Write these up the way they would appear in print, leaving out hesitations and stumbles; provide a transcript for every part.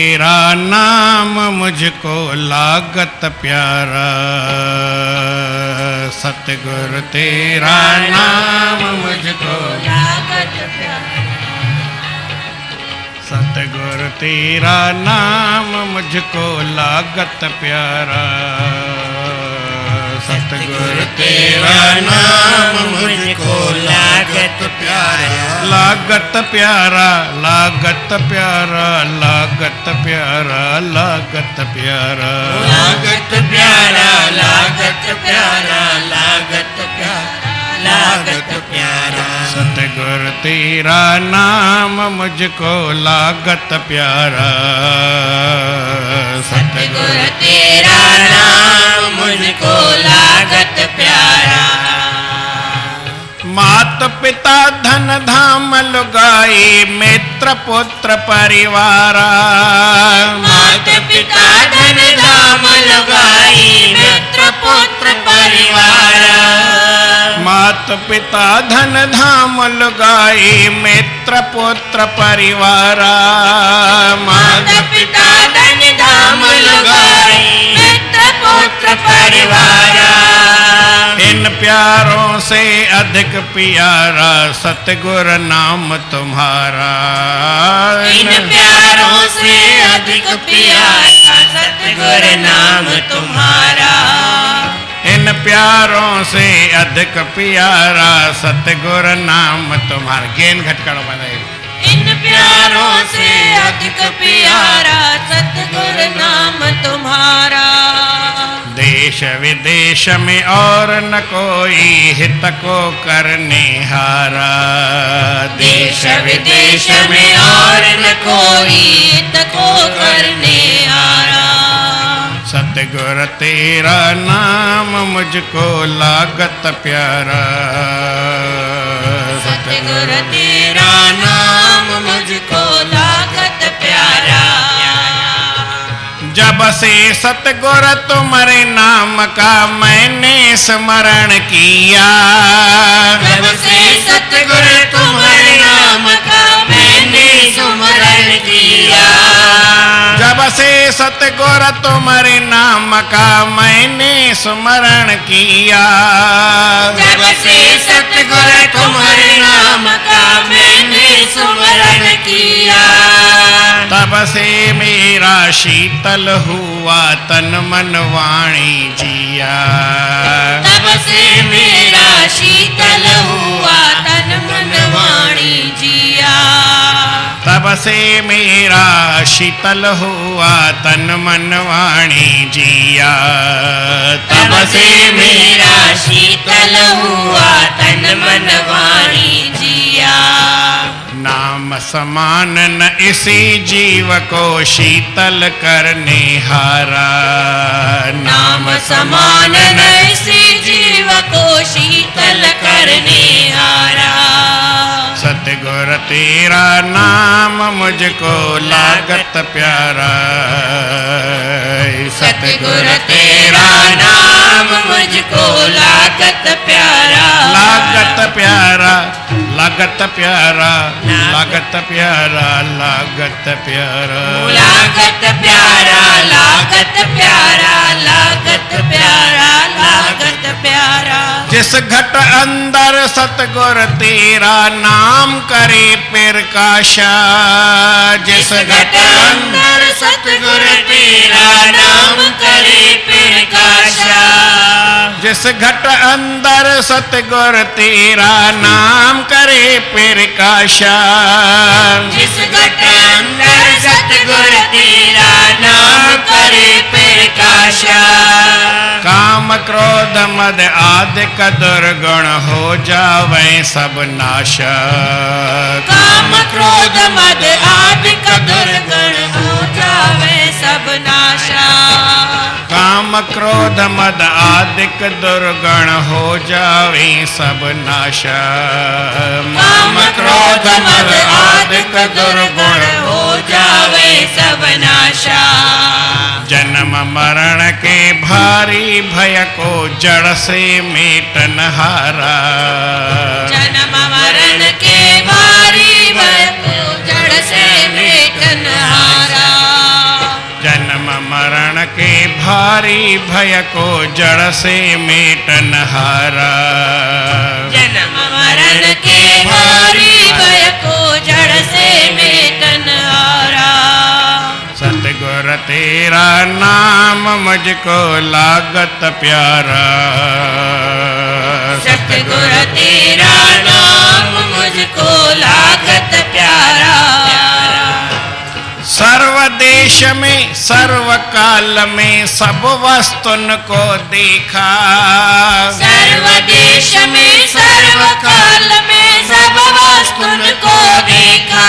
तेरा नाम मुझको लागत प्यारा, सतगुरु तेरा नाम मुझको लागत प्यारा, सतगुरु तेरा नाम मुझको लागत प्यारा, सतगुरु तेरा नाम मुझको लागत प्यारा, लागत प्यारा, लागत प्यारा, लागत प्यारा, लागत प्यारा, लागत प्यारा, लागत प्यारा, लागत प्यारा, लागत प्यारा, सतगुरु तेरा नाम मुझको लागत प्यारा, सतगुरु तेरा नाम मुझको लागत प्यारा। मात पिता धन धाम लुगाई मित्र पुत्र परिवारा, मात पिता धन धाम लुगाई मित्र पुत्र परिवारा, मात पिता धन धाम लुगाई मित्र पुत्र परिवारा, मात पिता धन धाम लुगाई मित्र पुत्र परिवारा। इन प्यारों से अधिक प्यारा सतगुरु नाम तुम्हारा, इन प्यारों से अधिक प्यारा सतगुरु नाम तुम्हारा, इन प्यारों से अधिक प्यारा सतगुरु नाम तुम्हारा। गेन घटकड़ो बनाए। इन प्यारों से अधिक प्यारा सतगुरु नाम तुम्हारा। देश विदेश में और न कोई हित को करने हारा, देश विदेश में और न कोई हित को करने हारा, सतगुरु तेरा नाम मुझको लागत प्यारा, सतगुरु तेरा नाम मुझको लागत प्यारा। जब से सतगुरु तुम्हारे नाम का मैंने स्मरण किया, जब से सतगुरु तुम्हारे नाम का मैंने स्मरण किया, जब से सतगुरु तुम्हारे नाम का मैंने स्मरण किया, जब से सतगुरु तुम्हारे नाम का मैंने स्मरण किया, तब से मेरा शीतल हुआ तन मन वाणी जिया, तब से मेरा शीतल हुआ तन मन वाणी जिया, तब से मेरा शीतल हुआ तन मन वाणी जिया, तब से मेरा शीतल हुआ तन मन वाणी जिया। नाम समान न इसी जीव को शीतल करने हारा, नाम समान न इसी जीव को शीतल करने हारा, सतगुरु तेरा नाम मुझको लागत प्यारा, सतगुरु तेरा नाम मुझको लागत प्यारा, लागत प्यारा, लागत प्यारा, लागत प्यारा, लागत प्यारा, लागत प्यारा, लागत प्यारा, लागत प्यारा, लागत प्यारा। जिस घट अंदर सतगुरु तेरा नाम करे प्रकाशा, जिस घट अंदर सतगुरु तेरा नाम करे प्रकाशा, जिस घट अंदर सतगुरु तेरा नाम करे प्रकाशा, जिस घट अंदर सतगुरु तेरा नाम करे प्रकाशा, काम क्रोध मद आदिक दुर्गुण हो जावे सब नाशा, काम क्रोध मद आदिक दुर्गुण हो जावे सब नाशा, काम क्रोध मद आदिक दुर्गुण हो जावे सब नाशा, काम क्रोध मद आदिक दुर्गुण हो जावे सब नाशा, जन्म मरण के भारी भय को जड़ से मेटन हारा, जन्म मरण के भारी भय को जड़ से मेटन हारा, भारी भय को जड़ से मेटन हारा। जन्म मरण के भारी भय को जड़ से मेटन हारा। सतगुर तेरा नाम मुझको लागत प्यारा। सतगुर तेरा नाम मुझको लागत प्यारा। सर्व देश में सर्व काल में सब वस्तुन को देखा। सर्व देश में सर्व काल में सब वस्तुन को देखा।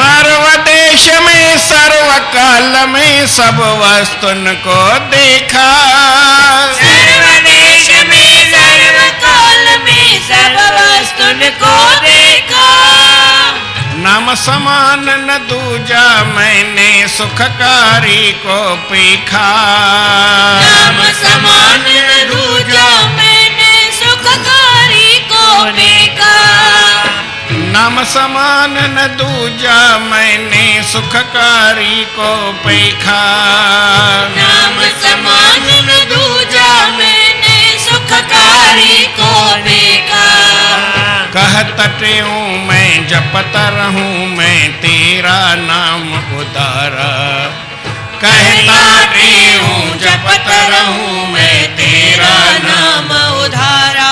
सर्व देश में सर्व काल में सब वस्तुन को देखा। सर्व देश में सर्व काल में सब वस्तुन को देखा। नाम समान न दूजा मैंने सुखकारी को पीखा। नाम समान न दूजा मैंने सुखकारी को देखा। नाम समान न दूजा मैंने सुखकारी को पीखा। नाम समान न दूजा मैंने सुखकारी को देखा। कहत हूँ मैं जपत रहूं मैं तेरा नाम उदारा। कहता हूँ जपत रहूं मैं तेरा नाम उधारा।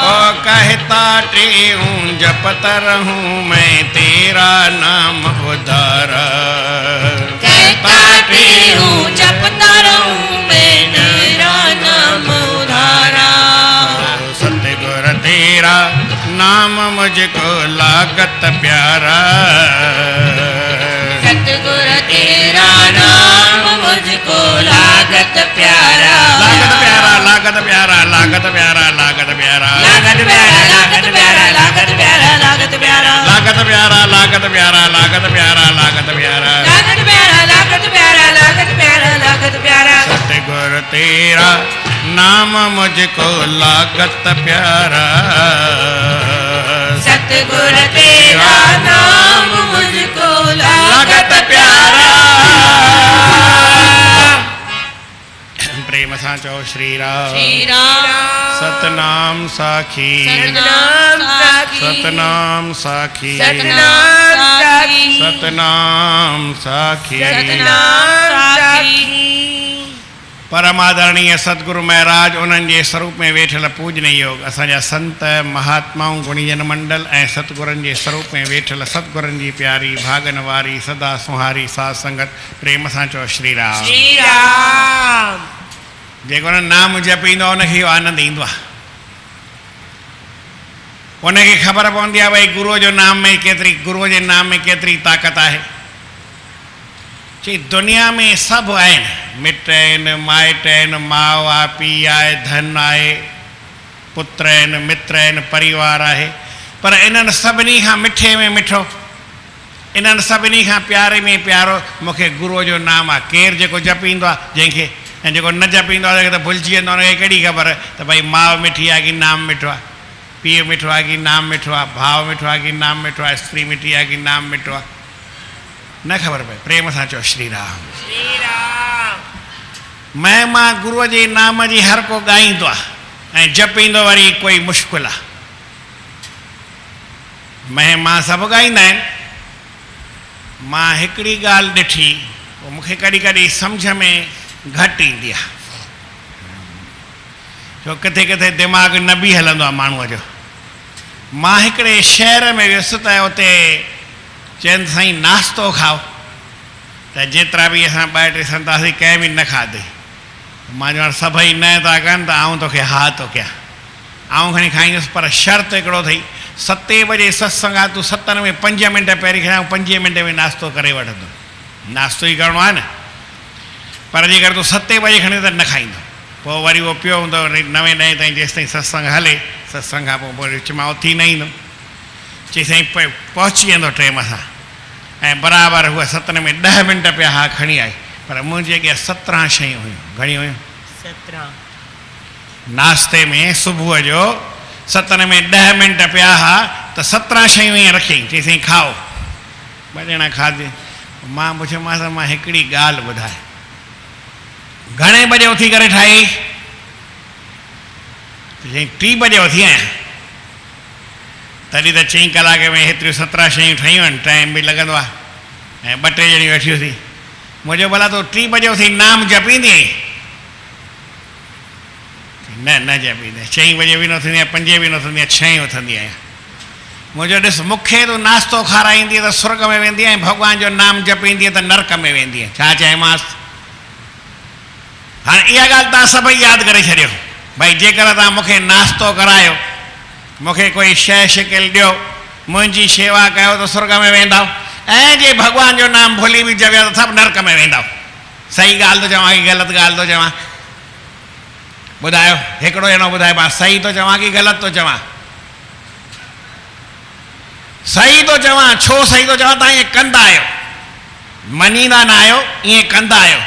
ओ कहता हूँ जपत रहूं मैं तेरा नाम उदारा। कहता हूँ जपता रहूं मैं तेरा नाम उधारा। सतगुर तेरा नाम मुझको लागत प्यारा। सतगुर तेरा नाम मुझको लागत प्यारा। लागत प्यारा लागत प्यारा लागत प्यारा लागत प्यारा। लागत प्यारा लागत प्यारा लागत प्यारा लागत प्यारा। लागत प्यारा लागत प्यारा लागत प्यारा लागत प्यारा। लागत प्यारा लागत प्यारा लागत प्यारा लागत प्यारा। सतगुर तेरा नाम मुझको लागत प्यारा। सतगुर तेरा नाम मुझको लागत प्यारा। प्रेम सां चओ श्री राम। श्री राम सतनाम साखी सतनाम साखी सतनाम साखी सतनाम साखी सतनाम साखी। सतनाम साखी। परम आदरणीय सतगुरु महाराज उन्हनि जे स्वरूप में वेठल पूजनीय योग असांजा संत महात्माऊं गुणीजन मंडल ऐं सतगुरनि जे स्वरूप में वेठल सतगुरनि जी प्यारी भागन वारी सदा सुहारी साध संगत प्रेम सां चओ श्री राम। श्री राम। जेको हुन नाम जपींदो उनखे इहो आनंद ईंदो आहे। उनखे ख़बर पवंदी आहे भई गुरूअ जो नाम में केतिरी गुरूअ जे नाम में केतिरी ताक़त आहे। चई दुनिया में सभु आहिनि मिट आहिनि माइट आहिनि माउ आहे पीउ आहे धन आहे पुत्र आहिनि मित्र आहिनि परिवार आहे पर इन्हनि सभिनी खां मिठे में मिठो इन्हनि सभिनी खां प्यारे में प्यारो मूंखे गुरूअ जो नाम आहे। केरु जेको जपींदो आहे जंहिंखे ऐं जेको न जपींदो आहे त भुलिजी वेंदो आहे हुनखे कहिड़ी ख़बर त भई माउ मिठी आहे की नाम मिठो आहे पीउ मिठो आहे की नाम मिठो आहे भाउ मिठो आहे की नाम मिठो आहे स्त्री मिठी आहे की नाम मिठो आहे न ख़बर पए। प्रेम सां चओ श्री राम। श्री राम। महिमा गुरूअ जे नाम जी हर को ॻाईंदो आहे ऐं जपींदो वरी कोई मुश्किल आहे। महिमा सभु ॻाईंदा आहिनि। मां हिकिड़ी ॻाल्हि ॾिठी पोइ मूंखे कॾहिं कॾहिं सम्झ में घटि ईंदी आहे छो किथे किथे दिमाग़ न बि हलंदो आहे माण्हूअ जो। मां हिकिड़े शहर में वियुसि त उते चइनि साईं नाश्तो खाओ त जेतिरा बि असां 2-3 संत हुआसीं कंहिं बि न खाधई। मां चयो सभई न था कनि त आऊं तोखे हा थो कयां आऊं खणी खाईंदुसि पर शर्त हिकिड़ो अथई 7 बजे सत्संग आहे तूं 7 में 5 मिंट पहिरीं खणां 5 मिंट में नाश्तो करे वठंदो। नाश्तो ई करिणो आहे न पर जेकर तूं 7 बजे खणी त न खाईंदो। पोइ वरी उहो पियो हूंदो 9-10 ताईं जेसिताईं सत्संग हले सत्संग खां पोइ विच मां उथी न ईंदो। चई साईं पहुची वेंदो टाइम सां ऐं बराबरि उहा 7 में 10 मिंट पिया हा खणी आई पर मुंहिंजे अॻियां 17 शयूं हुयूं। घणी हुयूं? 17। नाश्ते में सुबुह जो 7 में 10 मिंट पिया हा त 17 शयूं ईअं रखियईं। चई साईं खाओ। 2 ॼणा खाधे। मां पुछियोमांसि मां हिकिड़ी ॻाल्हि ॿुधाए घणे बजे उथी करे ठाही? चई 3 बजे उथी आहियां। तॾहिं त 4 कलाक में हेतिरियूं 17 शयूं ठहियूं आहिनि, टाइम बि लॻंदो आहे ऐं 2 टे ॼणियूं वेठियूं थी। मुंहिंजो भला तूं 3 बजे उथी नाम जपींदी आहीं? न जपींदी। 4 बजे बि न उथंदी आहियां, 5 बि न उथंदी आहियां, 6 उथंदी आहियां। मुंहिंजो ॾिस, मूंखे तूं नाश्तो खाराईंदी त स्वर्ग में वेंदी ऐं भॻवान जो नाम जपींदी त नरक में वेंदी। छा चयोमांसि? हाणे इहा ॻाल्हि तव्हां सभई यादि करे छॾियो भई, जेकर तव्हां मूंखे नाश्तो करायो, मूंखे कोई शइ शिकिल ॾियो, मुंहिंजी शेवा कयो त स्वर्ग में वेंदव, ऐं जे भॻवान जो नाम भुली बि जपियो त सभु नरक में वेंदव। सही ॻाल्हि थो चवां की ग़लति ॻाल्हि थो चवां? ॿुधायो, हिकिड़ो ॼणो ॿुधाए, मां सही थो चवां की ग़लति थो चवां? सही थो चवां। छो सही थो चवां? तव्हां ईअं कंदा आहियो, मञींदा न आहियो, ईअं कंदा आहियो।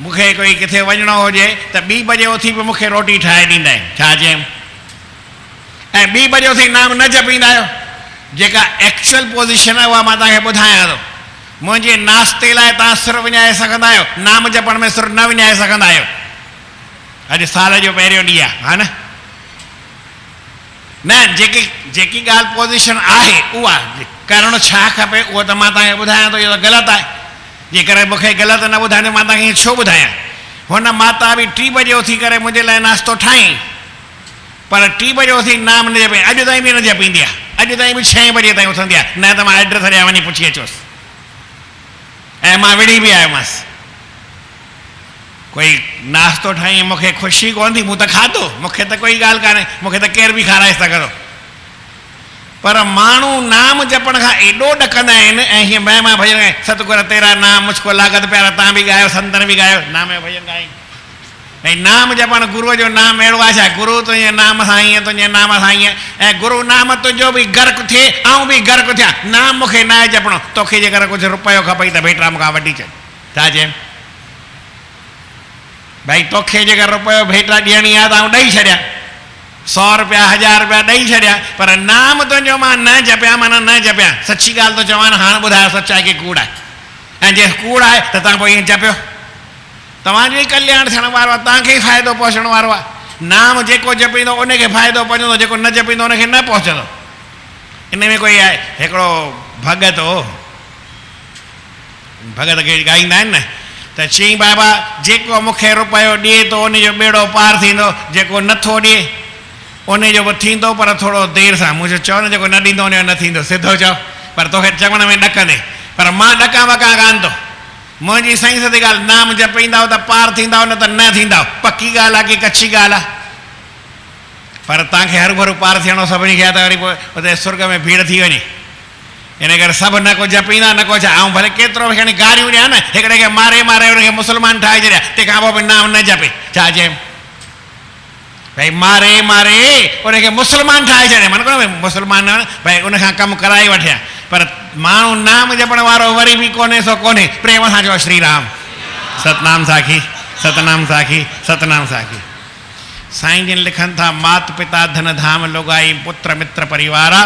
मूंखे कोई किथे वञिणो हुजे त 2 बजे उथी बि मूंखे रोटी ठाहे ॾींदा आहिनि। छा चयमि? ऐं 2 बजे उथी नाम न जपींदा आहियो। जेका एक्चुअल पोज़ीशन आहे उहा मां तव्हांखे ॿुधायां थो। मुंहिंजे नाश्ते लाइ तव्हां सिर विञाए सघंदा आहियो, नाम जपण में सिर न विञाए सघंदा आहियो। अॼु साल जो पहिरियों ॾींहुं आहे, हा न? न, जेकी ॻाल्हि पोज़ीशन आहे उहा करणु छा खपे उहो त मां तव्हांखे ॿुधायां थो। इहो त ग़लति आहे। जेकर मूंखे ग़लति न ॿुधाईंदो मां तव्हांखे छो ॿुधायां? हुन माता बि 3 बजे उथी करे मुंहिंजे लाइ नाश्तो ठाहीं, पर 3 बजे उथी नाम न जपे। अॼु ताईं बि न जपींदी आहे। अॼु ताईं बि 6 बजे ताईं उथंदी आहे। न त मां एड्रेस ॾियां वञी पुछी अचोसि, ऐं मां विड़ी बि आयोमांसि। कोई नाश्तो ठाहीं, मूंखे ख़ुशी कोन थी, मूं त खाधो, मूंखे त कोई ॻाल्हि कान्हे, मूंखे त केरु बि खाराए सघंदो। पर माण्हू नाम जपण खां एॾो ॾकंदा आहिनि ऐं हीअं महिमा भॼन ॻाए, सतगुर तेरा नाम मुझको लागत प्यारा। तव्हां बि ॻायो, संतन बि ॻायो, नाम जो भॼन ॻाई। ऐं नाम जपण, गुरूअ जो नाम अहिड़ो आहे छा? गुरू तुंहिंजे नाम सां ईअं, तुंहिंजे नाम सां ईअं, ऐं गुरू नाम तुंहिंजो बि गर्क थिए, ऐं बि गर्क थियां। नाम मूंखे न आहे जपणो। तोखे जेकर कुझु रुपयो खपई त भेटरा मूंखां वठी छॾ। छा चए भाई? तोखे जेकर रुपयो भेटरा ॾियणी आहे त आउं ॾेई छॾियां, 100 रुपया 1000 रुपया ॾेई छॾियां, पर नाम तुंहिंजो मां न जपियां, माना न जपियां। सची ॻाल्हि थो चवां न। हाणे ॿुधायो सच आहे की कूड़ आहे? ऐं जे कूड़ आहे त तव्हां पोइ ईअं जपियो। तव्हांजो ई कल्याण थियण वारो आहे, तव्हांखे ई फ़ाइदो पहुचण वारो आहे। नाम जेको जपींदो उनखे फ़ाइदो पहुचंदो, जेको न जपींदो उनखे न पहुचंदो। इन में कोई आहे, हिकिड़ो भगत हो, भगत खे ॻाईंदा आहिनि न, त चई बाबा जेको मूंखे रुपयो ॾिए थो उनजो बेड़ो पार थींदो, जेको नथो ॾिए उनजो बि थींदो, पर थोरो देरि सां। मुंहिंजो चओ न, जेको न ॾींदो उनजो न थींदो, सिधो चओ। पर तोखे चवण में ॾकंदे, पर मां ॾकां वकां कान थो। मुंहिंजी सही सदी ॻाल्हि, नाम जपींदा त पार थींदा, न त न थींदा। पकी ॻाल्हि आहे की कच्छी ॻाल्हि आहे? पर तव्हांखे हर भरू पार थियणो सभिनी खे आहे, त वरी पोइ उते स्वर्ग में भीड़ थी वञे। इन करे सभु न को जपींदा, न को छा। ऐं भले केतिरो बि खणी गारियूं ॾियां न, हिकिड़े खे मारे मारे उनखे मुस्लमान ठाहे छॾिया, तंहिंखां पोइ बि नाम न जपे। छा चए भाई? मारे मारे उनखे मुस्लमान ठाहे छॾिया, मन कोन मुस्लमान भाई उनखां कमु कराए वठिया, पर माण्हू नाम जपण वारो वरी बि कोन्हे सो कोन्हे। प्रेम सां चओ श्री राम, सतनाम साखी, सतनाम साखी, सतनाम साखी। साईं जिन लिखनि था, मात पिता धन धाम लोगाई, पुत्र मित्र परिवारा,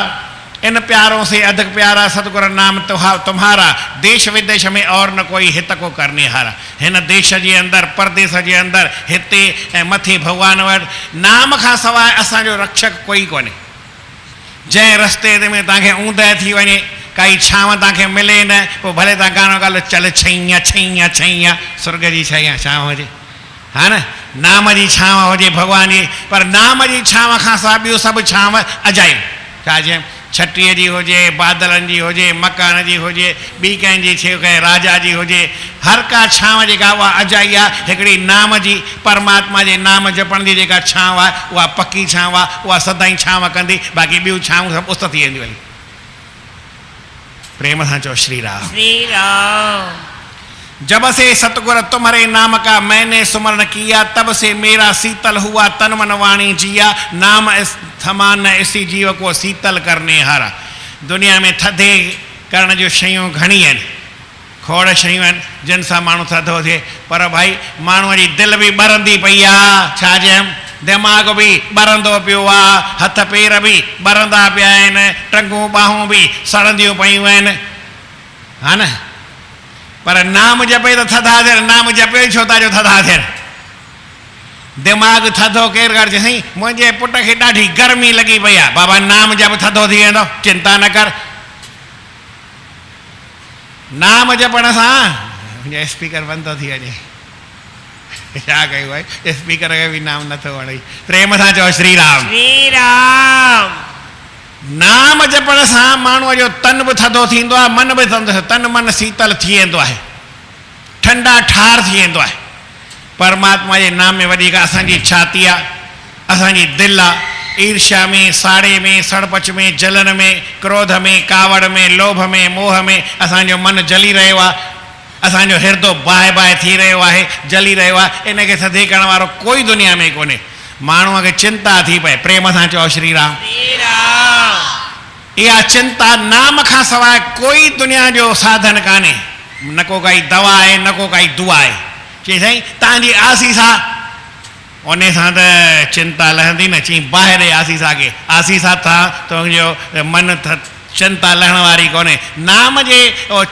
इन प्यारों से अधिक प्यारा सतगुरु नाम तुम्हारा, देश विदेश में और न कोई हित को करने हारा। हिन देश जे अंदरि, परदेश जे अंदरि, हिते ऐं मथे भगवान वटि नाम खां सवाइ असांजो रक्षक कोई कोन्हे। जंहिं रस्ते ते में तव्हांखे ऊंदहि थी वञे, काई छांव तव्हांखे मिले न, पोइ भले तव्हां गानो ॻाल्हि चल छैया छैया छैया, स्वर्ग जी छैया छांव हुजे, हा न? नाम जी छांव हुजे भॻवान जी, पर नाम जी छांव खां सवाइ ॿियो सभु छांव अजाइब। छा चए? छटीअ जी हुजे, बादलनि जी हुजे, मकान जी हुजे, ॿी कंहिंजी छे, कंहिं राजा जी हुजे, हर का छांव जेका उहा अजाई आहे। हिकिड़ी नाम जी, परमात्मा जे नाम जपण जी जेका छांव आहे उहा पकी छांव आहे, उहा सदाईं छांव कंदी। बाक़ी ॿियूं छांव सभु उस थी वेंदियूं। वरी प्रेम सां चओ श्री राम, श्री राम। जब से सतगुर तुम्हारे नाम का मैंने सुमरण किया, तब से मेरा शीतल हुआ तन मन वाणी जिया। नाम थमा न इसी जीव को शीतल करने हारा। दुनिया में थधे करण जो शयूं घणी आहिनि, खोड़ शयूं आहिनि जिन सां माण्हू थधो थिए, पर भाई माण्हूअ जी दिलि बि ॿरंदी पई आहे। छा चयमि? दिमाग़ बि ॿरंदो पियो आहे, हथ पेर बि ॿरंदा पिया आहिनि, टंगूं ॿाहूं बि सड़ंदियूं पयूं आहिनि, हा न? पर नाम जपे त थधा थियनि। नाम जपे छो था जो थधा थियनि? दिमाग़ थधो केरु कर चई मुंहिंजे पुट खे ॾाढी गर्मी लॻी पई आहे बाबा नाम जप थधो थी वेंदो चिंता न कर नाम जपण सां मुंहिंजो स्पीकर बंदि थो थी वञे छा कयूं भाई स्पीकर खे बि नाम नथो वणे प्रेम सां चओ श्री राम श्री राम नाम जपण सां माण्हूअ जो तन बि थधो थींदो आहे मन बि थधो तन मन शीतल थी वेंदो आहे ठंडा ठार थी वेंदो आहे परमात्मा जे नाम में वधीक असांजी छाती आहे असांजी दिलि आहे ईर्ष्या में साड़े में सड़पच में जलन में क्रोध में कावड़ में लोभ में मोह में असांजो मन जली रहियो आहे असांजो हिरदो बाहि बाहि थी रहियो आहे जली रहियो आहे इनखे थधे करण वारो कोई दुनिया में कोन्हे माण्हूअ खे चिंता थी पए प्रेम सां चओ श्री राम श्री राम इहा चिंता नाम खां सवाइ कोई दुनिया जो साधन कान्हे न को काई दवा आहे न को काई दुआ आहे चई साईं तव्हांजी आसीसा उन सां त चिंता लहंदी न चई ॿाहिरि आसीसा खे आसीसा था तुंहिंजो मन चिंता लहण वारी कोन्हे नाम जे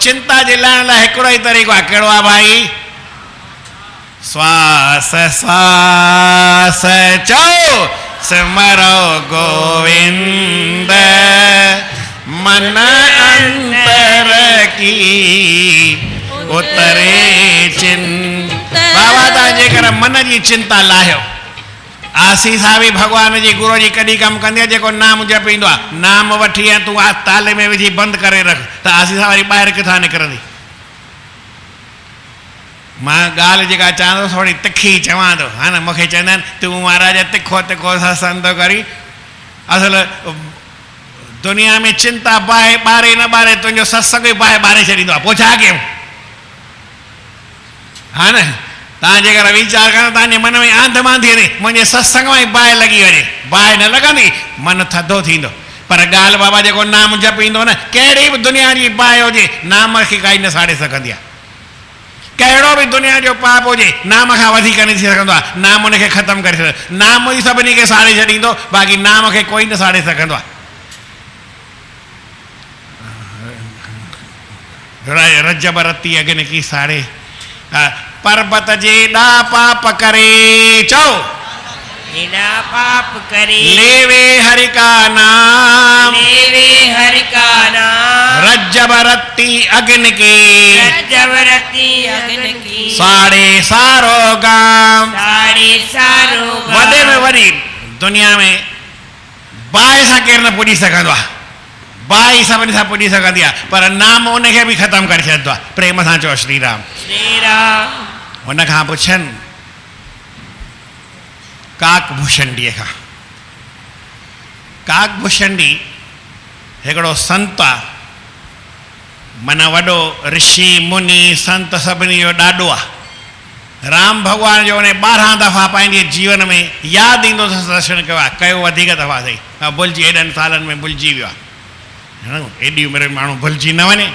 चिंता जे लहण लाइ हिकिड़ो ई तरीक़ो आहे कहिड़ो आहे भाई श्वास श्वास चओ सिमरो गोविंद मन अंतर की उतरे चिंता बाबा तव्हां जेकर मन जी चिंता लाहियो आसीसा बि भॻवान जी गुरू जी कॾहिं कमु कंदी आहे जेको नाम जपींदो आहे नाम वठी ऐं तूं ताले में विझी बंदि करे रख त आसीसा वरी ॿाहिरि किथां निकिरंदी मां ॻाल्हि जेका चवां थो थोरी तिखी चवां थो हा न मूंखे चवंदा आहिनि तूं महाराज तिखो तिखो सत्संग थो करी असल दुनिया में चिंता बाहि ॿारे न ॿारे तुंहिंजो सत्संग ई बाहि ॿारे छॾींदो आहे पोइ छा कयूं हा न तव्हां जेकर वीचार कयो तव्हांजे मन में आंधमान थी वञे मुंहिंजे सत्संग में बाहि लॻी वञे बाहि न लॻंदी मन थधो थींदो पर ॻाल्हि बाबा जेको नाम जपींदो न कहिड़ी बि दुनिया जी बाहि हुजे नाम खे काई न साड़े सघंदी आहे कहिड़ो बि दुनिया जो पाप हुजे नाम खां वधीक न थी सघंदो आहे नाम उनखे ख़तमु करे छॾींदो नाम ई सभिनी खे साड़े छॾींदो बाक़ी नाम खे कोई न साड़े सघंदो आहे रजब रती अग्नि की साड़े पर्वत जेॾा पाप करे चओ बिना पाप करे लेवे हरि का नाम लेवे हरि का नाम रज्जब रत्ती अग्नि की जबरती अग्नि की साड़े सारो गाम साड़ी सारो वॾे में वॾी दुनिया में बाहि सां केरु न पुॼी सघंदो आहे बाहि सभिनी सां पुॼी सघंदी आहे पर नाम उनखे बि ख़तमु करे छॾींदो आहे प्रेम सां चओ श्री राम श्री राम हुन खां पुछनि काकभूषणडीअ खां काकभूषणडी हिकिड़ो संत आहे माना वॾो ऋषि मुनि संत सभिनी जो ॾाढो आहे राम भॻवान जो उन 12 दफ़ा पंहिंजे जीवन में यादि ईंदो अथसि दर्शन कयो आहे कयो वधीक दफ़ा अथई भुलिजी एॾनि सालनि में भुलिजी वियो आहे एॾी उमिरि में माण्हू भुलिजी न वञे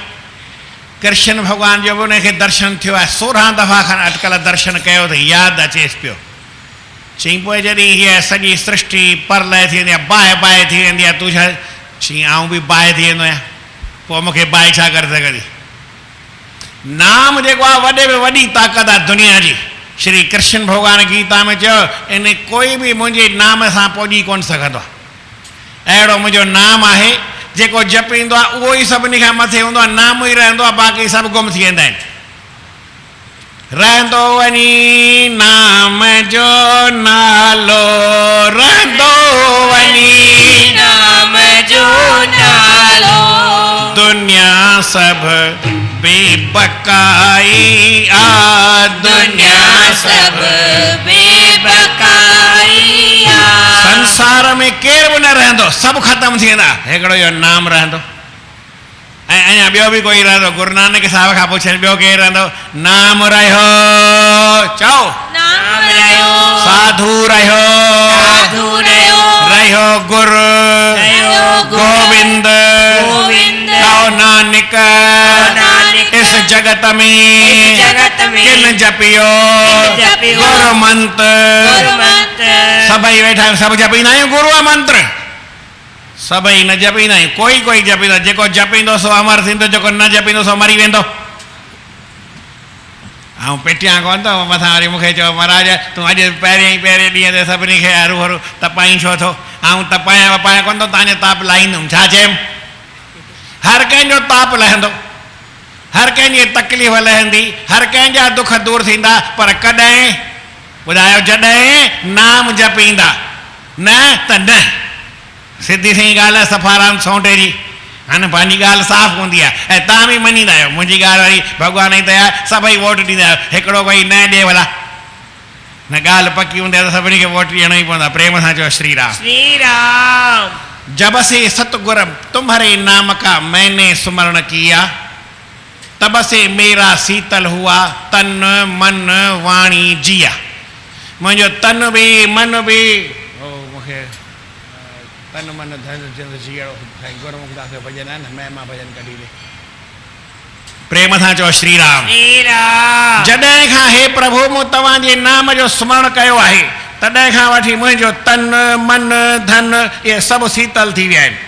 कृष्ण भॻवान जो बि उनखे दर्शन थियो आहे 16 दफ़ा खनि अटकल दर्शन कयो अथई यादि अचेसि पियो चई पोइ जॾहिं हीअ सॼी सृष्टि परलय थी वेंदी आहे बाहि बाहि थी वेंदी आहे तूं छा चई आऊं बि बाहि थी वेंदो आहियां पोइ मूंखे बाहि छा करे सघंदी नाम जेको आहे वॾे में वॾी ताक़त आहे दुनिया जी श्री कृष्ण भॻवान गीता में चयो इन कोई बि मुंहिंजे नाम सां पुॼी कोन सघंदो आहे अहिड़ो मुंहिंजो नाम आहे जेको जपींदो आहे उहो ई सभिनी खां मथे हूंदो आहे नाम ई रहंदो आहे बाक़ी सभु गुम थी वेंदा आहिनि रहंदो वञी नाम जो नालो रहंदो वञी नाम जो नालो दुनिया सभु बेबकाई आ दुनिया सब बेबकाई आ संसार में केरु बि न रहंदो सभु ख़तमु थी वेंदा हिकिड़ो इहो नाम रहंदो ऐं अञा ॿियो बि कोई रहंदो गुरु नानक साहिब खां पुछनि ॿियो केरु रहंदो नाम रहियो चओ नाम रहियो साधु रहियो साधु रहियो रहियो गुरु रहियो गोविंद गोविंद कहो नानक नानक इस जगत में इस जगत में किन जपियो किन जपियो गुरु मंत्र गुरु मंत्र सभई वेठा आहियूं सभु जपींदा आहियूं गुरू मंत्र सभई न जपींदा आहियूं कोई कोई जपींदो जेको जपींदो सो अमर थींदो जेको न जपींदो सो मरी वेंदो ऐं पिटियां कोन थो मथां वरी मूंखे चयो महाराज तूं अॼु पहिरें ॾींहं ते सभिनी खे हरू हरू तपाई छो थो ऐं तपायां वपायां कोन थो तव्हांजो ताप लाहींदुमि छा चयमि हर कंहिंजो ताप लहंदो हर कंहिंजी तकलीफ़ लहंदी हर कंहिंजा दुख दूर थींदा पर कॾहिं ॿुधायो जॾहिं नाम जपींदा न त न सिधी सही ॻाल्हि आहे सफ़ाराम सोंटे जी हा न पंहिंजी ॻाल्हि साफ़ु हूंदी आहे ऐं तव्हां बि मञींदा आहियो मुंहिंजी ॻाल्हि वरी भॻवान जी दया सभई वोट ॾींदा आहियो हिकिड़ो भई न ॾे भला न ॻाल्हि पकी हूंदी आहे त सभिनी खे वोट ॾियणो ई पवंदो प्रेम सां चयो श्री राम श्री राम जब से सतगुर तुम्हारे नाम का मैंने सुमरण किया तब से मेरा शीतल हुआ तन मन वाणी जिया मुंहिंजो तन बि मन बि मूंखे तन मन धन जीअड़ो गुरमुखदास जो भॼन आहे न महिमा भॼन कढी ॾे प्रेम सां चओ श्री राम श्री राम जॾहिं खां हे प्रभु मूं तव्हांजे नाम जो स्मरण कयो आहे तॾहिं खां वठी मुंहिंजो तन मन धन इहे सभु शीतल थी विया आहिनि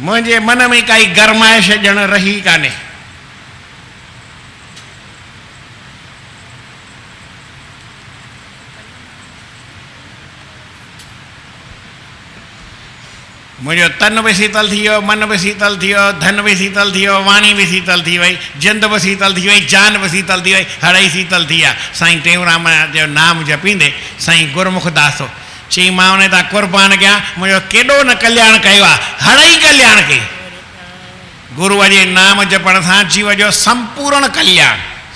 मुंहिंजे मन में काई गरमाइश ॼण रही कान्हे मुंहिंजो तन बि शीतल थी वियो मन बि शीतल थी वियो धन बि शीतल थी वियो वाणी बि शीतल थी वई जिंद बि शीतल थी वई जान बि शीतल थी वई हड़ई शीतल थी आहे साईं टेऊंराम जो नाम जपींदे साईं गुरमुखदास चई मां उन तां कुर्बान कयां मुंहिंजो केॾो न कल्याण कयो आहे हड़ई कल्याण कई गुरूअ जे नाम जपण सां जीव जो संपूर्ण कल्याण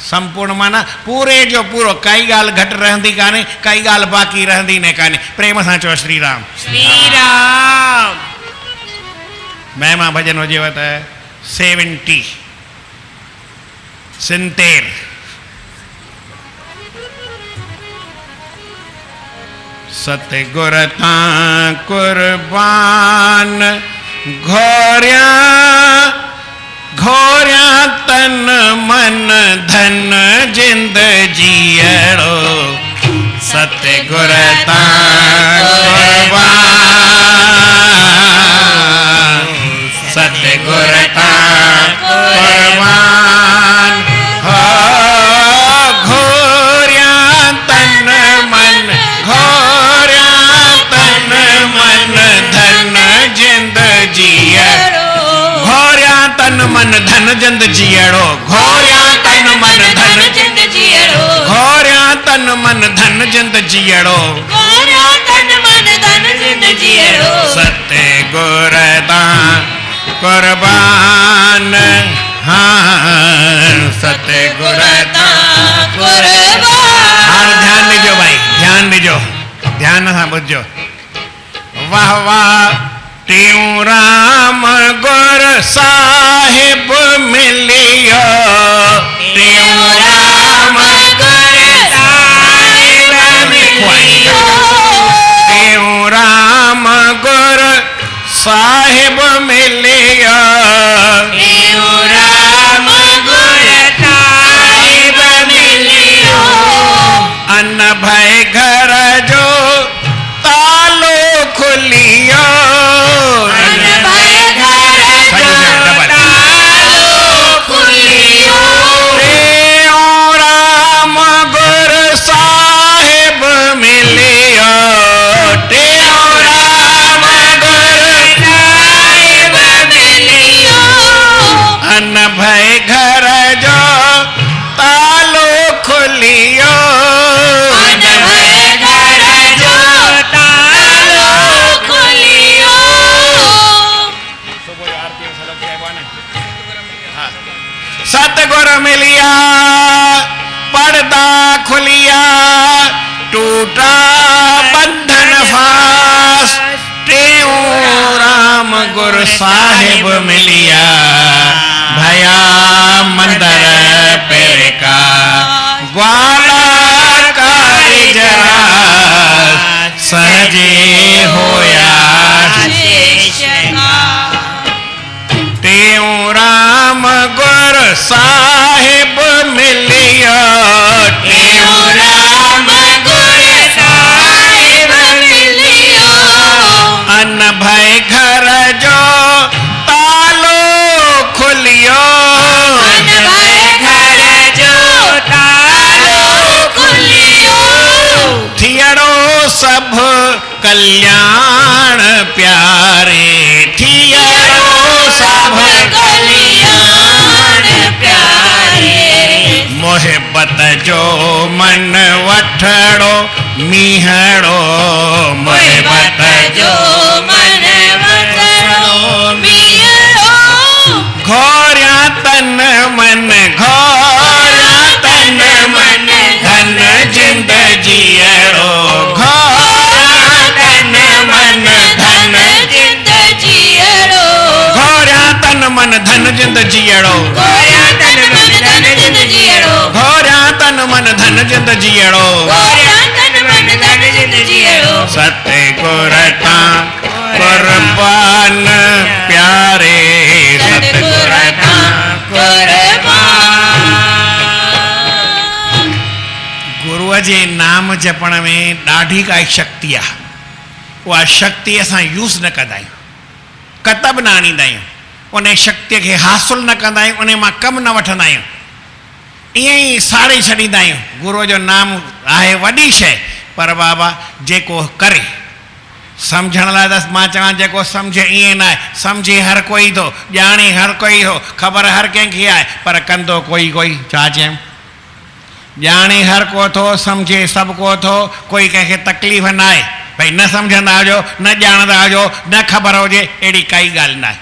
संपूर्ण माना पूरे जो पूरो काई ॻाल्हि घटि रहंदी कान्हे काई ॻाल्हि बाक़ी रहंदी न कान्हे प्रेम सां चओ श्री राम श्री राम महिमा भजन हुजेव त 70 सतगुर तां कुर्बान घोरिया घोरिया तन मन धन जिंद जियड़ो सतगुर तां कुर्बान सतगुर तां कुर्बान हो घोरिया तन मन घोरिया तन मन धन जिंद जियड़ो घोरिया तन मन धन जिंद जियड़ो घोरिया तन मन धन जिंद जियड़ो घोरिया तन मन धन जिंद जियड़ो घोरिया तन मन धन जिंद जियड़ो सतगुर तां कुर्बान हाँ सतगुर तां कुर्बान हाणे ध्यान ॾिजो भाई ध्यान ॾिजो ध्यान सां ॿुधजो वाह वाह टेऊंराम गुर साहिब मिलियो टेऊंराम गुर साहिब मिलियो टेऊंराम गुर साहिब मिलियो टेऊंराम गुर साहिब मिलियो अन भय घर जो तालो खुलियो अन भय घर जो तालो खुलियो टेऊंराम गुर साहिब मिलियो टेऊंराम गुर साहिब मिलियो अन भय घर जो तालो खुलियो अन भय घर जो तालो खुलियो सतगुर मिलिया पर्दा खुलिया टूटा बंधन फास टेऊंराम गुर साहिब मिलिया भया मंदर पेर का ग्वाला कारिजरा सजे होया शेष का टेऊंराम गुर साहिब मिलियो टेऊंराम गुर साहिब मिलियो अन भय घर जो तालो सब कल्याण प्यारे थियड़ो सब कल्याण प्यारे मोहब्बत जो मन वठड़ो मीहड़ो मोहब्बत जो मन वठड़ो मीहड़ो घोर्या तन मन घोर्या तन मन धन जिंद जियड़ो घोर्या तन मन धन जिंद जियड़ो घोर्या तन मन धन जिंद जियड़ो घोर्या तन मन धन जिंद जियड़ो घोर्या तन मन धन जिंद जियड़ो घोर्या तन मन धन जिंद जियड़ो सत्य गुरता कुर्बान प्यारे सतगुरता कुर्बान गुरुअ जे नाम जपण में ॾाढी काई शक्ति आहे उहा शक्ति असां यूज़ न कंदा आहियूं कतब न आणींदा आहियूं उन शक्तिअ खे हासिलु न कंदा आहियूं उन मां कमु न वठंदा आहियूं ईअं ई साड़े छॾींदा आहियूं गुरुअ जो नाम आहे वॾी शइ पर बाबा जेको करे सम्झण लाइ त मां चवां जेको सम्झे ईअं न आहे सम्झे हर कोई थो ॼाणे हर कोई थो ख़बर हर कंहिंखे आहे पर कंदो कोई कोई छा चयऊं ॼाणे हर को थो सम्झे सभु को थो कोई कंहिंखे तकलीफ़ न आहे भई न सम्झंदा हुजो न ॼाणंदा हुजो न ख़बर हुजे अहिड़ी काई ॻाल्हि न आहे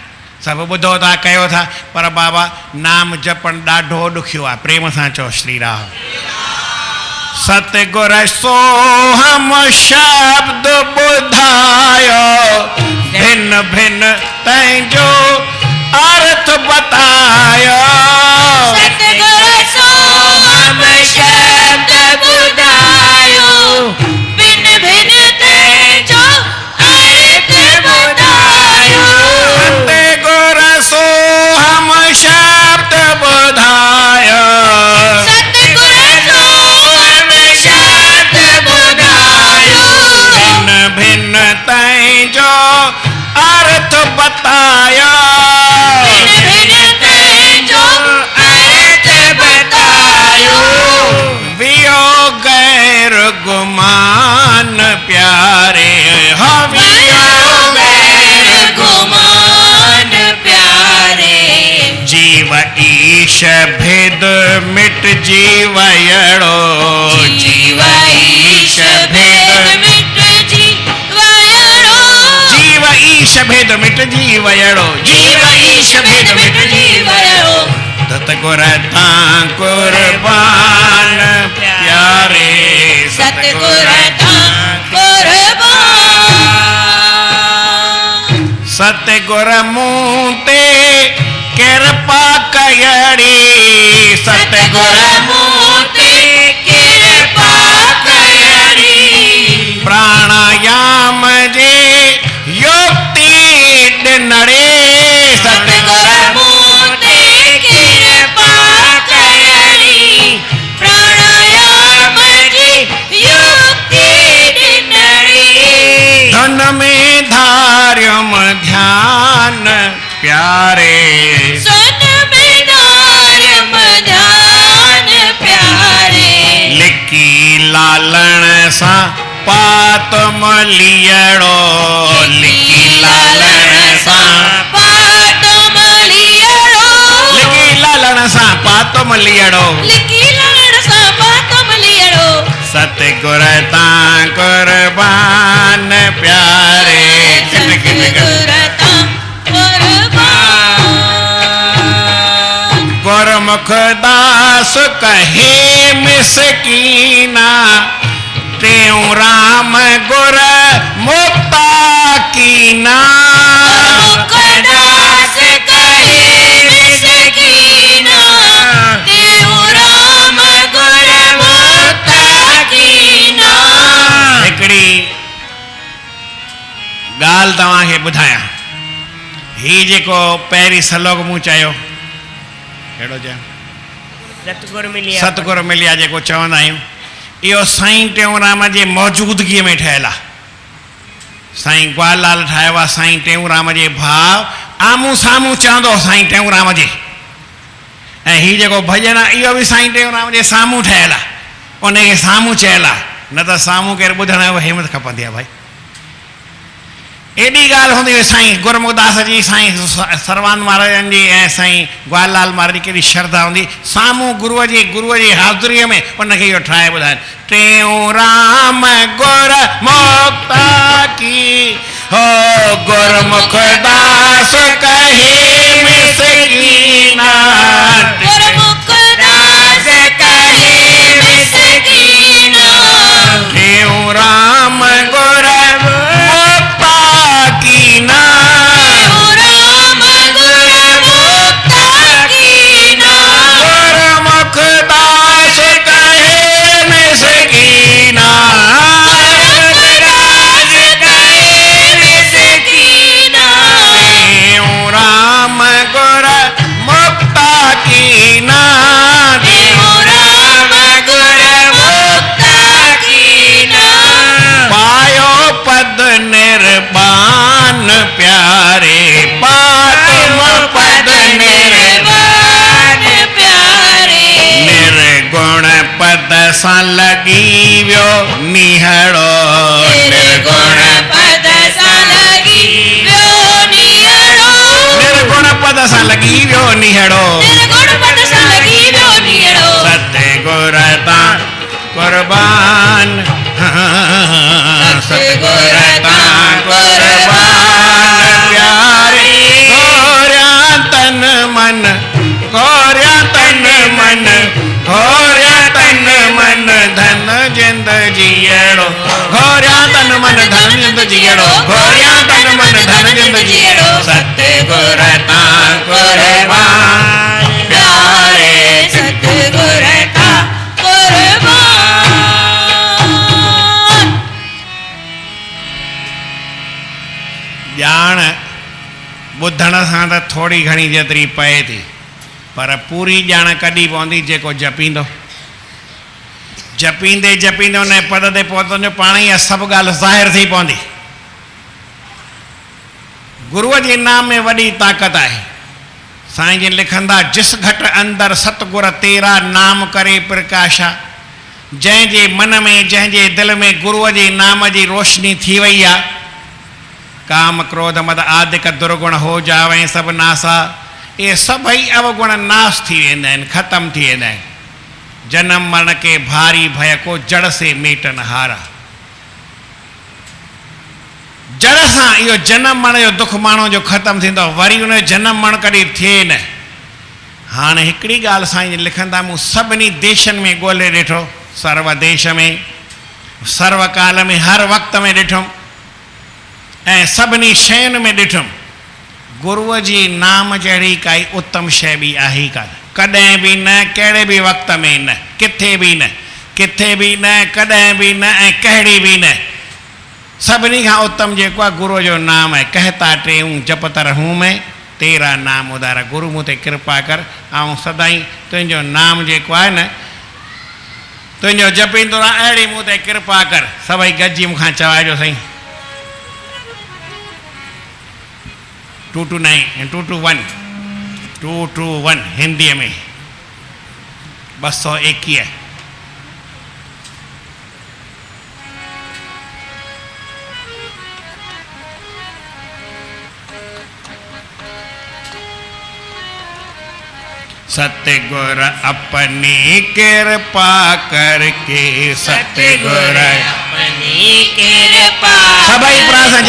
सभु ॿुधो था कयो था पर बाबा नाम जपणु ॾाढो ॾुखियो आहे प्रेम सां चओ श्री राम सतगुर सोहम शब्द ॿुधायो भिन्न भिन्न तंहिंजो अर्थ बतायो सतगुर सोहम शब्द ॿुधायो भिन्न भिन्न तंहिंजो अर्थ ॿुधायो सतगुर सोहम शब्द ॿुधायो सतगुर सोहम शब्द ॿुधायो भिन्न भिन्न तंहिंजो अर्थ बतायो भिन्न भिन्न तंहिंजो अर्थ बतायो वियो गैर गुमान प्यारे हो वियो गैर गुमान प्यारे जीव ईश भेद मिट जीवयड़ो जीव ईश भेद मिट जीवयड़ो जीव ईश भेद मिट जीवयड़ो जीव ईश भेद मिट जीवयड़ो सतगुर तां कुर्बान प्यारे सतगुर तां कुर्बान सतगुर मूं ते कृपा कयड़ी सतगुर मूं ते कृपा कयड़ी प्राणायाम जे युक्ति ॾिनड़े सतगुर मूं ते कृपा कयड़ी प्राणायाम जी युक्ति ॾिनड़ी धन में धार्यम ध्यान प्यारे सुन में धार्यम ध्यान प्यारे लिकी लालण सां पात मलियड़ो लिकी लालण सां पात मलियड़ो लिकी लालण सां पात मलियड़ो लिकी लालण सां पात मलियड़ो सतगुर तां कुर्बान प्यारे सतगुर तां कुर्बान गुरमुख दास कहे मिसकीना त्यों राम गुर मुक्ता कीना मुकदास कहे मिसकीना तेऊ राम गुर मुक्ता कीना हिकिड़ी ॻाल्हि तव्हांखे ॿुधायां हीउ जेको पहिरीं सलोक मूं चयो कहिड़ो चयो सतगुरु मिलिया जेको चवंदा आहियूं इहो साईं टेऊंराम जे मौजूदगीअ में ठहियल आहे साईं ग्वालाल ठाहियो आहे साईं टेऊंराम जे भाउ आम्हूं साम्हूं चवंदो साईं टेऊंराम जे ऐं हीउ जेको भॼन आहे इहो बि साईं टेऊंराम जे साम्हूं ठहियल आहे उनखे साम्हूं चयल आहे न त साम्हूं केरु ॿुधण जो हिमत खपंदी आहे भाई। एॾी ॻाल्हि हूंदी हुई साईं गुरमुखदास जी, साईं सर्वानंद महाराजनि जी ऐं साईं ग्वाललाल महाराज जी केॾी श्रद्धा हूंदी, साम्हूं गुरुअ जी हाज़िरीअ में उनखे इहो ठाहे ॿुधाइनि, टेऊं राम गुर मुक्ता की हो गुरमुखदास कहे मिसकीना, गुरमुखदास कहे मिसकीना, टेऊं राम गुर मुक्ता की ना, राम गुरमुक्ता की ना, गुरमुखदास कहे मिसकीना, गुरमुखदास कहे मिसकीना, टेऊं राम गुर मुक्ता की ना, राम गुरमुक्ता की ना, पायो पद निर्वाण प्यारे, पातम पद निर्वाण प्यारे, निर्गुण पद सां लगी वियो निहड़ो, निर्गुण पद सां लगी वियो निहड़ो, निर्गुण पद सां लगी वियो निहड़ो, निर्गुण पद सां लगी वियो निहड़ो, सतगुर तां कुर्बान, सतगुर तां कुर्बान प्यारे, घोरिया तन मन, घोरिया तन मन, घोरिया तन मन धन जिंद जियड़ो, घोरिया तन मन धन जिंद जियड़ो, घोरिया तन मन धन जिंद जियड़ो, सतगुर तां कुर्बान प्यारे, सतगुर का कुर्बान। ॼाण ॿुधण सां त थोरी घणी जेतिरी पए थी, पर पूरी ॼाण कॾहिं पवंदी जेको जपींदो, जपींदे जपींदे उन पद ते पहुचंदो पाण ई सभु ॻाल्हि ज़ाहिर थी पवंदी। गुरुअ जे नाम में वॾी ताक़त आहे। साईं जिन लिखंदा, जिस घट अंदर सतगुर तेरा नाम करे प्रकाशा, जंहिंजे मन में जंहिंजे दिलि में गुरुअ जे नाम जी रोशनी थी वई आहे, काम क्रोध मद आदिक दुर्गुण हो जावे सभु नासा, ये सभई अवगुण नाश थी वेंदा आहिनि, ख़तमु थी वेंदा आहिनि। जन्म मरण के भारी भय को जड़ से मेटन हारा, जड़ सां इहो जनम मरण जो दुख माण्हू जो ख़तमु थींदो, वरी उन जो जनम मरण कॾहिं थिए न। हाणे हिकिड़ी ॻाल्हि साईं लिखंदा, मूं सभिनी देशनि में ॻोल्हे ॾिठो, सर्व देश में, सर्व काल में, हर वक़्त में ॾिठुमि ऐं सभिनी शयुनि में ॾिठुमि, गुरुअ जी नाम जहिड़ी काई उत्तम शइ बि आहे ई कान, कॾहिं बि न, कहिड़े बि वक़्त में न, किथे बि न, किथे बि न, कॾहिं बि न ऐं कहिड़ी बि न। सभिनी खां उत्तम जेको आहे गुरुअ जो नाम आहे। कहता टेऊं जपत रहूं में तेरा नाम उधारा, गुरु मूं ते कृपा कर, ऐं सदाईं तुंहिंजो नाम जेको आहे न, तुंहिंजो जपींदो रहां, अहिड़ी मूं ते कृपा कर। सभई गॾिजी मूंखां चवाइजो साईं, 229 221 221 हिंदीअ में 221। सतगुर अपनी कृपा करके, सतगुर अपनी कृपा सभई प्रार्थना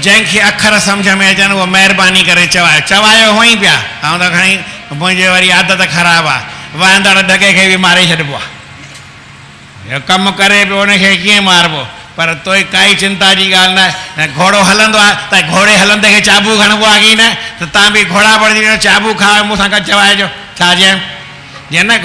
जंहिंखे अखर सम्झ में अचनि उहो महिरबानी करे चवायो, चवायो हुअई पिया। ऐं त खणी मुंहिंजी वरी आदत ख़राबु आहे, वहंदड़ ढगे खे बि मारे छॾिबो आहे, कमु करे पियो उनखे कीअं मारिबो, पर तोइ काई चिंता जी ॻाल्हि न। घोड़ो हलंदो आहे त घोड़े हलंदे खे चाबू खणबो आहे की न, त तव्हां बि घोड़ा बणिजी वञो, चाबू खाओ, मूंसां गॾु चवाइजो। छा चयमि, जीअं न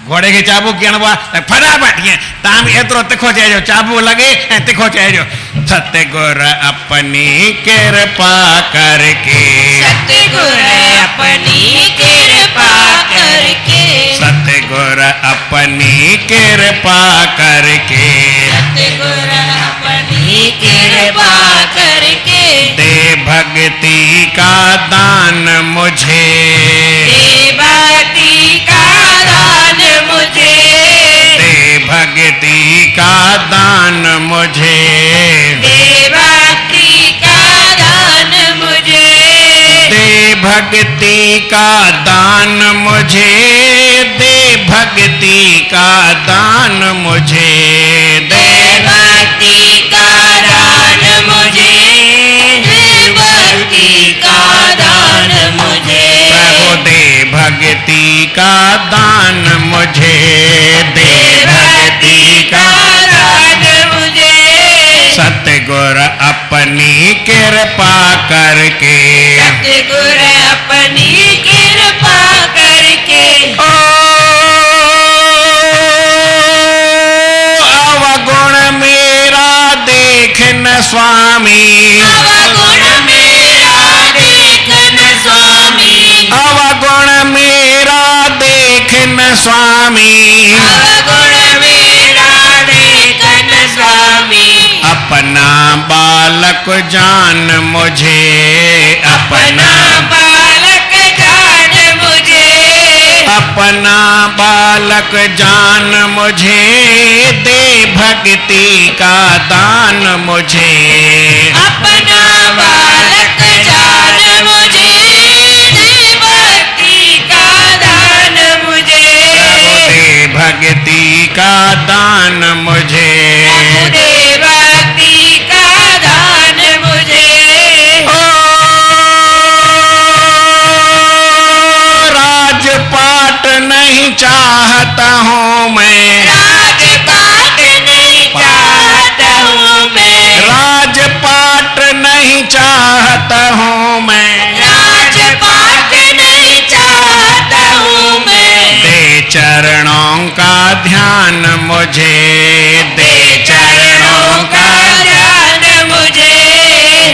घोड़े खे चाबू खणबो आहे त फटाफट कीअं, तव्हां बि एतिरो तिखो चइजो, चाबू लॻे ऐं तिखो चइजो। सतगुर अपनी कृपा करके, सतगुर अपनी कृपा करके, सतगुर अपनी कृपा करके, सतगुर अपनी कृपा करके, दे भक्ति का दान मुझे, दे भक्ति का दान मुझे, दे भक्ति का मुझे, दे भक्ति का दान मुझे, दे भक्ति का दान मुझे, दे भक्ति का दान मुझे, दे भक्ति का दान मुझे, दे भक्ति का दान मुझे, प्रभु दे भक्ति का दान मुझे, दे भक्ति का दान मुझे, सतगुरु अपनी कृपा करके, सतगुरु अपनी कृपा करके, ओ अवगुण मेरा देखन स्वामी, अवगुण मेरा देखन स्वामी, अवगुण मेरा देखन स्वामी, अवगुण मेरा देखन स्वामी, अपना बालक जान मुझे, अपना बालक जान मुझे, अपना बालक जान मुझे, दे भक्ति का दान मुझे, अपना बालक जान मुझे, दे भक्ति का दान मुझे, दे भक्ति का दान मुझे, दे भक्ति का दान मुझे, ओ राजपाट नहीं चाहता हूँ मैं, राजपाट नहीं चाहता हूँ मैं, राजपाट नहीं चाहता हूँ मैं, राजपाट नहीं चाहता हूँ मैं, दे चरणों का ध्यान मुझे, दे चरणों का, ध्यान मुझे,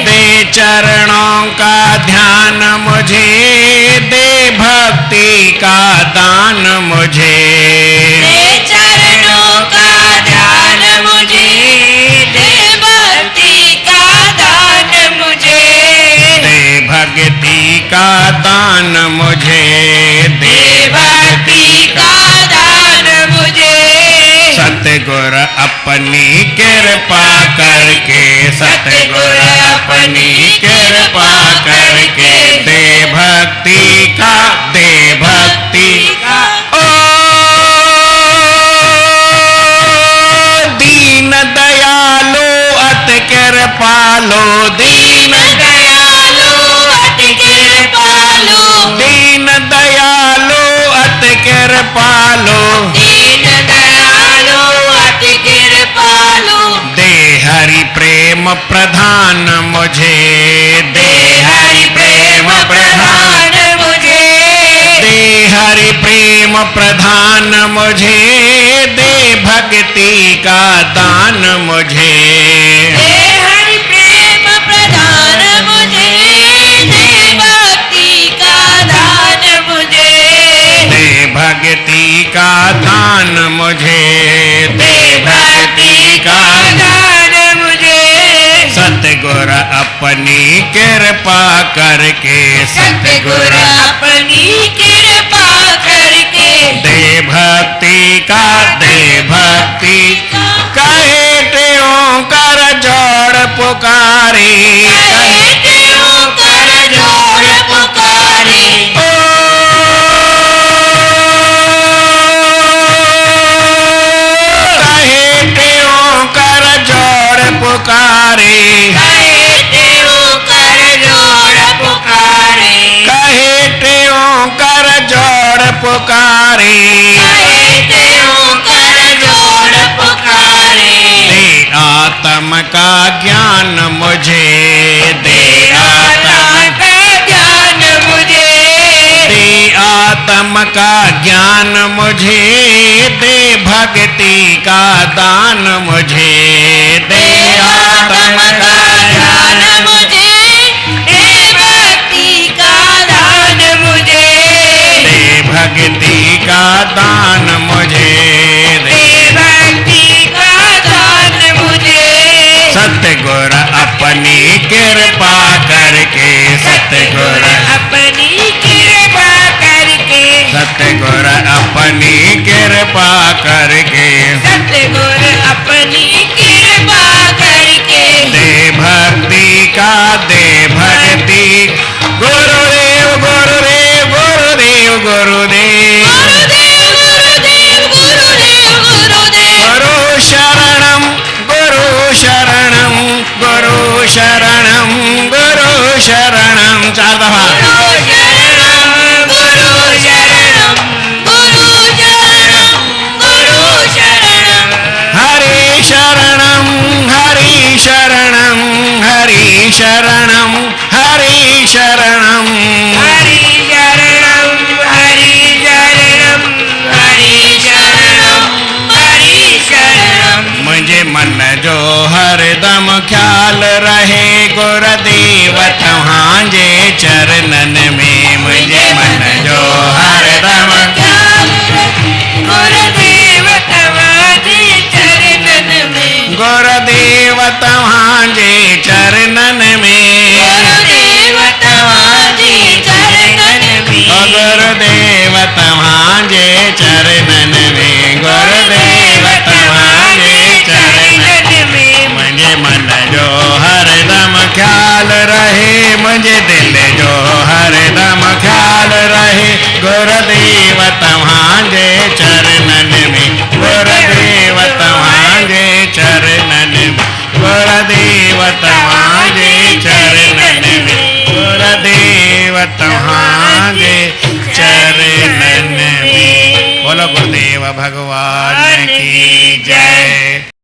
दे चरणों का ध्यान मुझे, दे भक्ति का दान मुझे, दे चरणों का ध्यान मुझे, दे भक्ति का दान मुझे, दे भक्ति का दान मुझे, दे भक्ति का दान मुझे, सतगुरु अपनी कृपा करके, सतगुरु अपनी कृपा करके, दे भक्ति का, दे भक्ति का, ओ दीन दयालु अति कृपालु, दीन दयालु अति कृपालु, दीन दयालु अति कृपालु, दीन दयालु अति कृपालु, दे हरि प्रेम प्रधान मुझे, दे हरि प्रेम प्रधान, प्रधान मुझे, दे हरि प्रेम प्रधान मुझे, दे भक्ति का दान मुझे, दे हरि प्रेम प्रधान मुझे, दे भक्ति का दान मुझे, दे भक्ति का दान मुझे, दे भक्ति का दान मुझे, सतगुरु अपनी कृपा करके, सतगुरु अपनी कृपा करके, दे भक्ति का, दे भक्ति का, कहे त्यों कर जोड़ पुकारी, कहे त्यों कर जोड़ पुकारी, ओ कहे त्यों कर जोड़ पुकारी, कहे त्यों कर जोड़ पुकारी, कहे त्यों कर जोड़ पुकारी, कहे त्यों कर जोड़ पुकारी, दे आत्म का ज्ञान मुझे, दे आत्म का ज्ञान मुझे, दे आत्म का ज्ञान मुझे, दे भक्ति का दान मुझे, दे आत्म का दान मुझे, दे भक्ति का दान मुझे, दे भक्ति का दान मुझे, दे भक्ति का दान मुझे, सतगुरु अपनी कृपा करके, सतगुरु अपनी कृपा करके, सतगुरु अपनी कृपा करके, सतगुरु अपनी कृपा शरणम हरि शरणं हरि शरणं हरि शरणं हरि शरणं मुझे मन जो हरदम ख्याल रहे गुरुदेव तव्हांजे चरणन में मुझे मन जो हरदम गुरुदेव तव्हांजे चरणन में गुरुदेव तव्हांजे चरणन में गुरुदेव तव्हांजे चरणन में गुरुदेव तव्हांजे चरणन में गुरुदेव तव्हांजे चरणन में मुझे मन जो हरदम ख्याल रहे मुझे दिल जो हरदम ख्याल रहे गुरुदेव तव्हांजे चरणन में गुरुदेव तव्हांजे चरणन में गुरुदेव तव्हांजे चरणन में गुरुदेव तव्हांजे चरणन में बोलो गुरुदेव भगवान की जय।